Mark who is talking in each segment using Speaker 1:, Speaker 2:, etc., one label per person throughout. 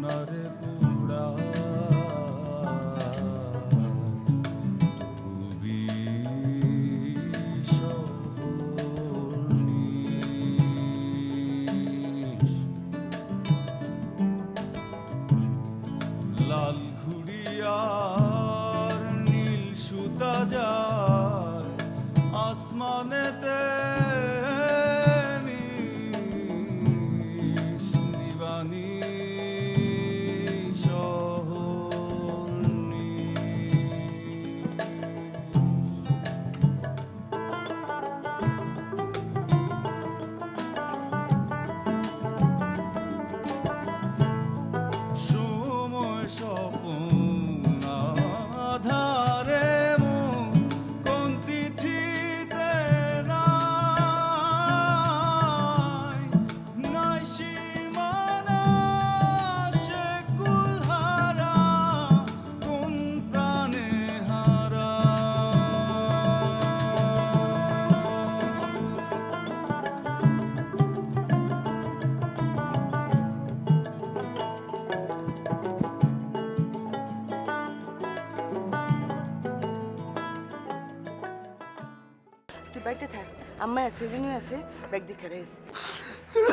Speaker 1: বেদনারে পুরা লাল ঘুড়িয়ার নীল সুতা যায় আসমানেতে মিশ নিবানি শহরনি সময় স্বপ্ন আধারে মন কোন তিথিতে নাই নাই সীমানা সে কুলহারা কোন প্রাণে হারা
Speaker 2: তুই বাইতে থাক আম্মা আছে রিনু আছে ব্যাগ দিকে রেস
Speaker 3: শুনো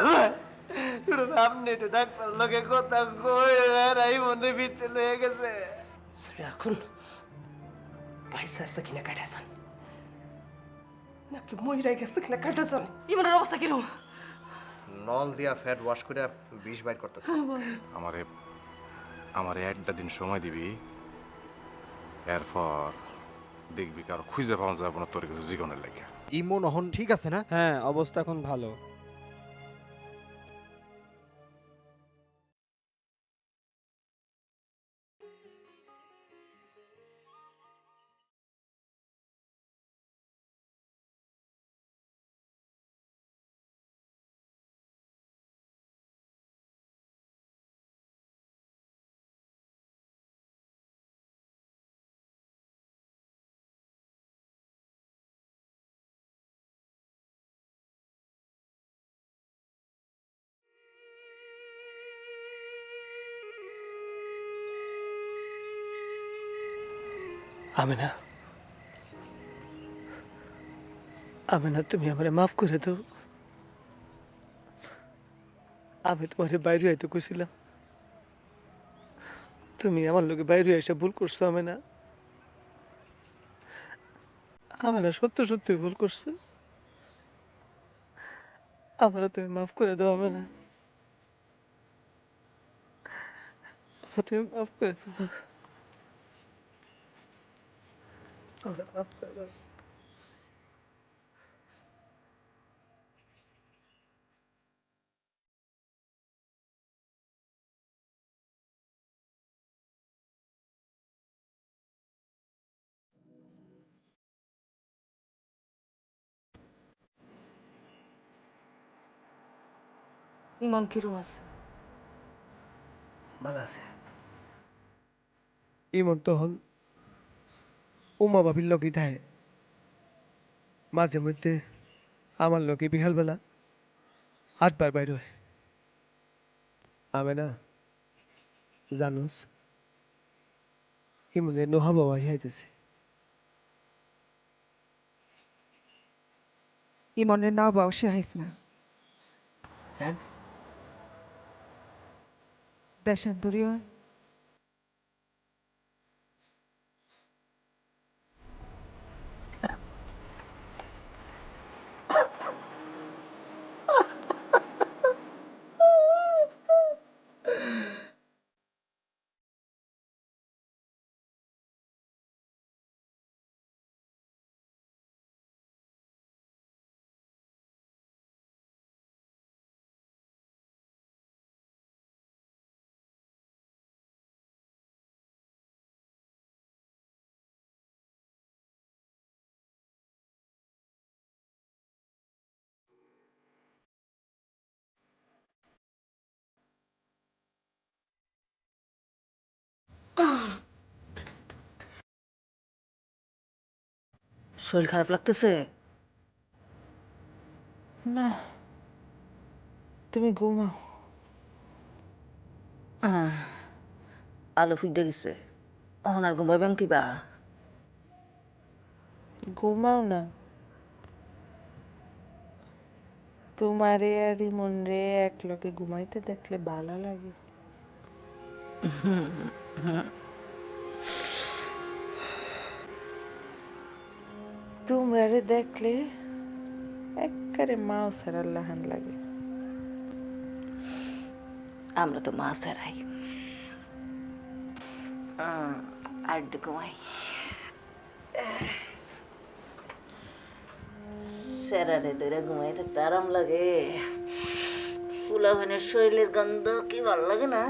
Speaker 3: শুনো আপনি একটু ডাক্তার লোকে কথা কই রাই মনে ভিতরে লয়ে গেছে
Speaker 2: এখন পয়সা আছে কিনা কাটাছান নাকি মহিলা গেছে কিনা কাটাছান
Speaker 4: ইমনের অবস্থা কিরকম?
Speaker 5: নল দিয়া ফ্যাট ওয়াশ করে বিষ বাইর করতেছে।
Speaker 6: আমারে আমারে একটা দিন সময় দিবি, এরপর দেখবি কারো খুঁজে পাওয়া যাবে না তোর কিছু জীবনের লাগে।
Speaker 5: ইমন অহন ঠিক আছে না?
Speaker 7: হ্যাঁ, অবস্থা এখন ভালো।
Speaker 3: আমেনা আমেনা তুমি আমারে মাফ করে দাও আমি তোমারে বাইরে আইতে কইছিলাম তুমি আমার লোকে বাইরে এসে ভুল করছো আমেনা আমেনা সত্য সত্যি ভুল করছে আমারে তুমি মাফ করে দাও আমেনা তুমি মাফ করে দাও আমারে মাফ করে দাও
Speaker 4: ইমন কিরকম আছে?
Speaker 3: ভালো আছে ইমন তখন উমা বাবির লগই থাকে মাঝে মধ্যে আমার লোকে বিকালবেলা 8বার বাইর হয় আমি না জানোস ইমনে নোহা বাবা আইতেছে
Speaker 4: ইমনের নাও বসে হাইস না
Speaker 3: হ্যাঁ
Speaker 4: দেশান্তরী হয়।
Speaker 2: শরীর খারাপ লাগতেছে
Speaker 4: না, তুমি ঘুমাও।
Speaker 2: আলো ফুটে গেছে অহন আর ঘুমাইবাম কিবা
Speaker 7: ঘুমাও না, তোমারে আর ইমন রে এক লগে ঘুমাইতে দেখলে ভালো লাগে। তোমরারে দেখলে একবারে মাও সারার লাহান লাগে।
Speaker 2: আমরা তো মা সেরাই আর ঘুমাই সেরারে ধরে ঘুমাই থাকতে আরাম লাগে ফুলাভানের শরীরের গন্ধ কি ভালো লাগে না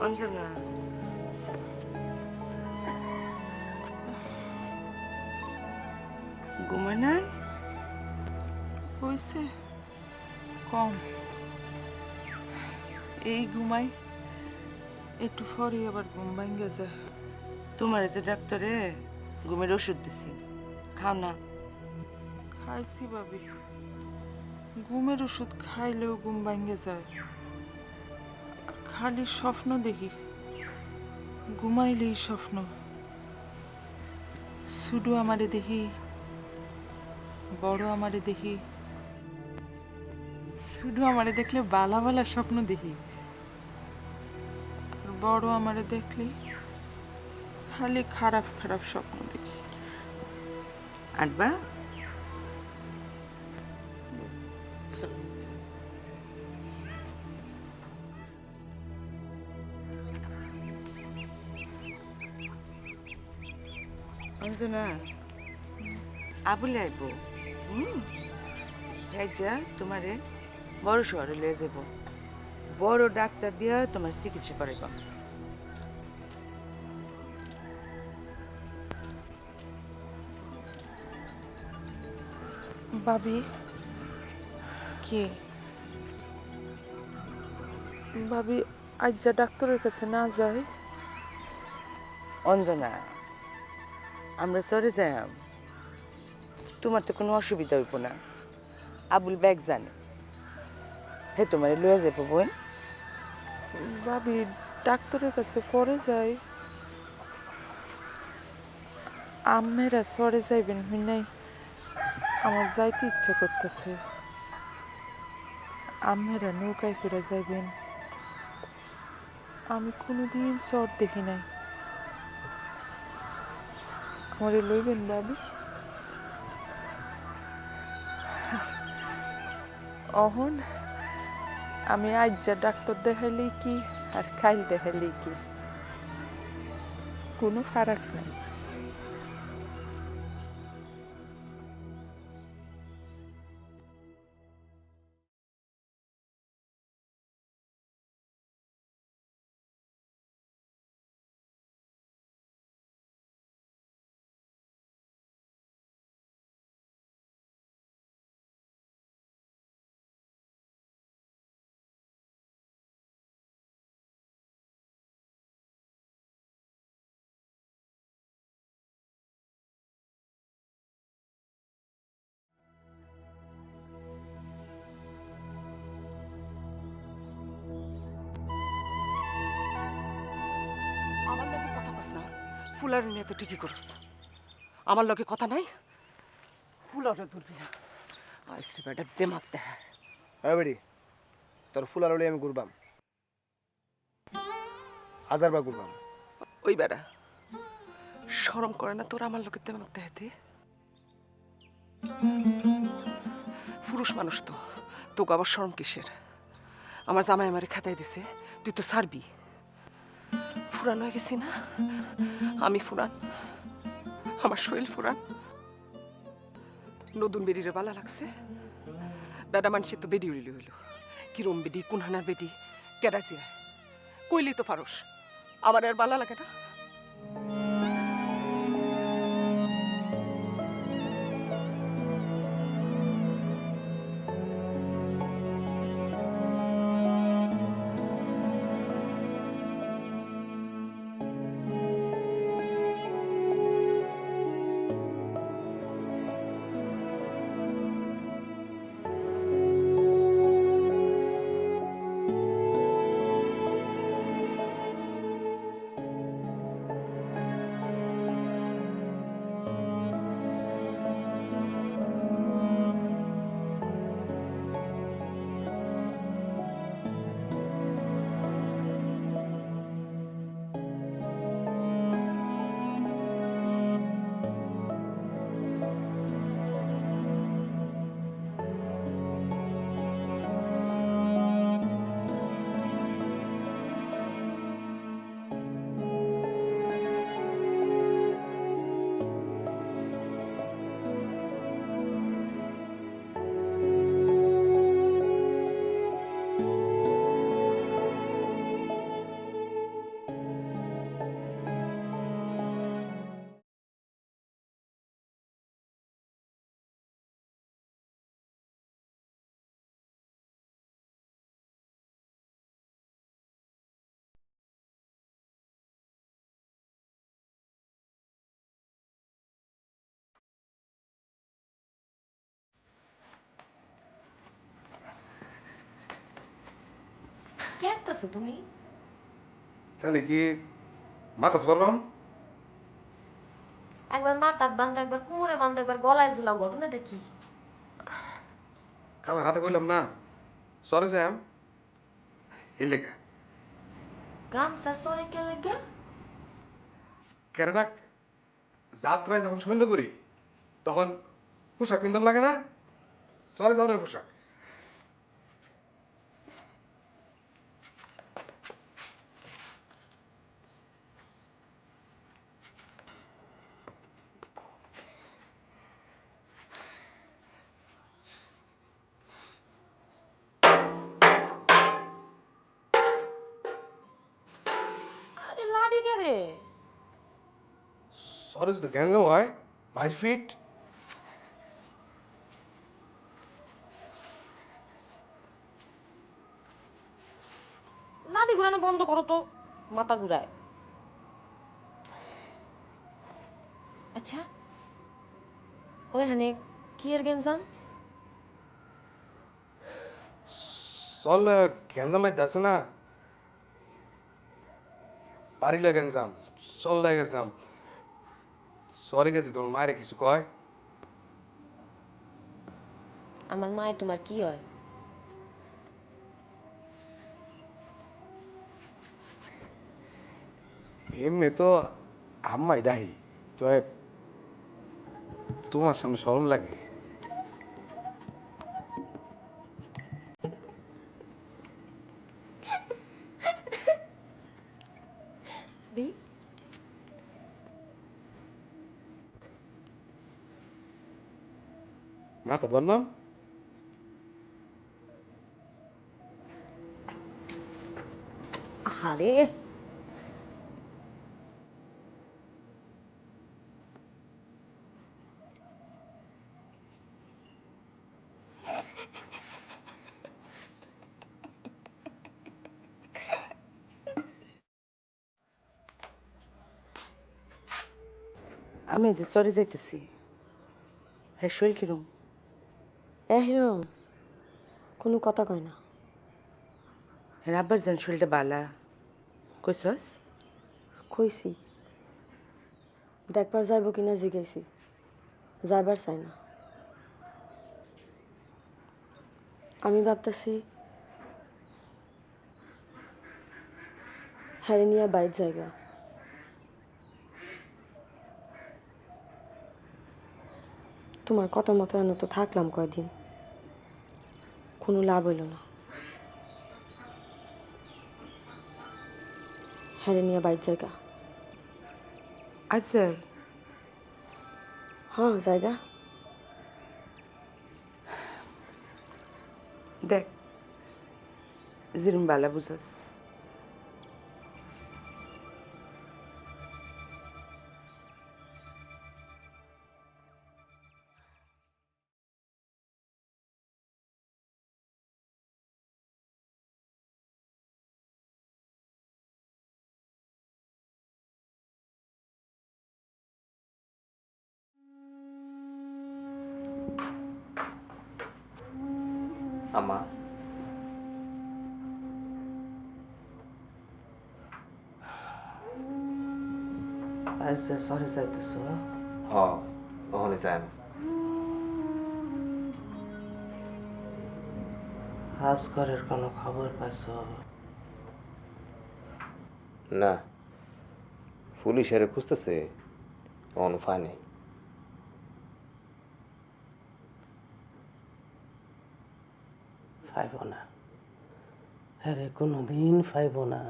Speaker 2: অঞ্জনা ঘুমায় নাই
Speaker 7: হইছে কম, এই ঘুমাই একটু পরে আবার ঘুম ভাঙ্গে যায়।
Speaker 2: তোমার যে ডাক্তারে ঘুমের ওষুধ দিছি খাও না
Speaker 7: খাইছি ভাবি, ঘুমের ওষুধ খাইলেও ঘুম ভাঙ্গে যায়। আর খালি স্বপ্ন দেখি, ঘুমাইলেই স্বপ্ন। শুধু আমারে দেখি, বড় আমারে দেখি, শুধু আমারে দেখলে বালা বালা স্বপ্ন দেখি। আর বড় আমারে দেখলে খালি খারাপ খারাপ স্বপ্ন দেখি।
Speaker 2: আটবা অঞ্জনা আবুলে আইব যা তোমারে বড় শহরে লয়ে যাব, বড় ডাক্তার দিয়া তোমার চিকিৎসা করাইব।
Speaker 7: ভাবি কি ভাবি আজ যা ডাক্তারের কাছে না যায়?
Speaker 2: অঞ্জনা আমরা চলে যাই, তোমার তো কোনো অসুবিধা হইব না। আবুল ব্যাগ জানে, হে তোমার লয়ে যাবো বোন।
Speaker 7: ভাবি ডাক্তারের কাছে পরে যাই, আম্মেরা সরে যাইবেন নাই, আমার যাইতে ইচ্ছে করতেছে। আম্মেরা নৌকায় করে যাইবেন, আমি কোনোদিন চর দেখি নাই। আমারে লইবেন ভাবি? অহন আমি আজ যা ডাক্তার দেখাইলেই কি আর খাইল দেখাইলেই কি, কোনো ফারাক নাই।
Speaker 2: ফুলার নিয়ে তো ঠিকই করছ আমার লগে কথা নাই ফুলারে ধরবি না আইসি বেটা দেমাক দেখ
Speaker 3: হ্যাঁ বেড়ি তোর ফুলার হলে আমি ঘুরবাম 1000 বার ঘুরবাম।
Speaker 2: ওই বেটা শরম করে না তোর আমার লোকের দেমাক দেখাতে পুরুষ মানুষ তো তোকে আবার শরম কিসের আমার জামাই আমারে খাতায় দিছে তুই তো ছাড়বি ফুরান হয়ে গেছি না আমি ফুরান আমার শরীর ফুরান নতুন বেডিরে বালা লাগছে বেড়া মানুষের তো বেডি উড়িলি হইল কিরম বেডি কোন হানার বেডি কেডা জিয়া কইলি তো ফারস আমার আর বালা লাগে না
Speaker 8: কি আঁকতেছো তুমি?
Speaker 6: তাহলে কি মাথা ধরলাম?
Speaker 8: একবার মাথাত বান্ধা, একবার কোমরে বান্ধা, একবার গলায় ঝুলাও, ঘটনাটা কি?
Speaker 6: আমার হাতে কইলাম না সরে যাই এই লেখা
Speaker 8: গামছা সরে কে লাগে?
Speaker 6: কেননা যাত্রায় যখন সৈন্য করি তখন পোশাক পিন্ধন লাগে না সরে যাওয়ার পোশাক
Speaker 8: আরে লাডি কে রে?
Speaker 6: সরে যদি গ্যাঙ্গ হয় 5 ফিট
Speaker 8: লাডি ঘুরানো বন্ধ করো তো, মাথা ঘুরায়। আচ্ছা ওইখানে কি এর গেঞ্জাম?
Speaker 6: চল গ্যাঞ্জাম আছে না পারিলে গ্যাঞ্জাম চল গেছিলাম সরি গেছি তোর মায়ের কিছু কয়
Speaker 8: আমার মায়ে তোমার কি হয়?
Speaker 6: এমনি তো আম্মাই ডাহি তো তোমার সামনে সরম লাগে
Speaker 8: দি
Speaker 6: মাথা ধরলাম
Speaker 8: আরে
Speaker 2: আমি যে সরে যাইতেছি হ্যাঁ শরীর কিরম
Speaker 8: এরম কোনো কথা কয় না।
Speaker 2: হ্যাঁ আব্বার যেন শরীরটা বালা কইসস
Speaker 8: কইছি
Speaker 9: দেখবার যাইব কিনা জিজ্ঞাসি, যাইবার চাই না। আমি ভাবতেছি হ্যারে নিয়ে বাইর জায়গা। তোমার কথা মতো এন তো থাকলাম কয়দিন, কোনো লাভ হইল না। হ্যারে নিয়ে বাইর জায়গা।
Speaker 7: আচ্ছা
Speaker 9: হ্যাঁ জায়গা।
Speaker 7: দেখ জিরুম বালা বুঝাস।
Speaker 3: আম্মা
Speaker 7: আচ্ছা সরে যাইতেছ
Speaker 3: হ ওখানে যায় না।
Speaker 7: হাজ ঘরের কোনো খবর পাইছ?
Speaker 3: না, পুলিশ এর খুঁজতেছে, অন পায় নাই।
Speaker 7: পাইব না, আরে কোনোদিন পাইব না।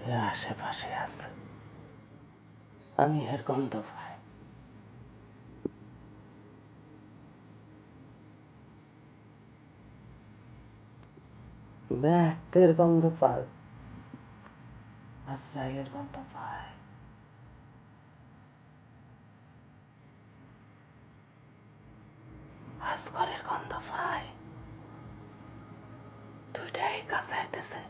Speaker 7: এ আশেপাশে আছে, আমি এর গন্ধ পাই। ব্যাগের গন্ধ পাই, আজরাইলের গন্ধ পাই। আজগরের গন্ধ পাই, দুইটাই কাছে আইতেছে।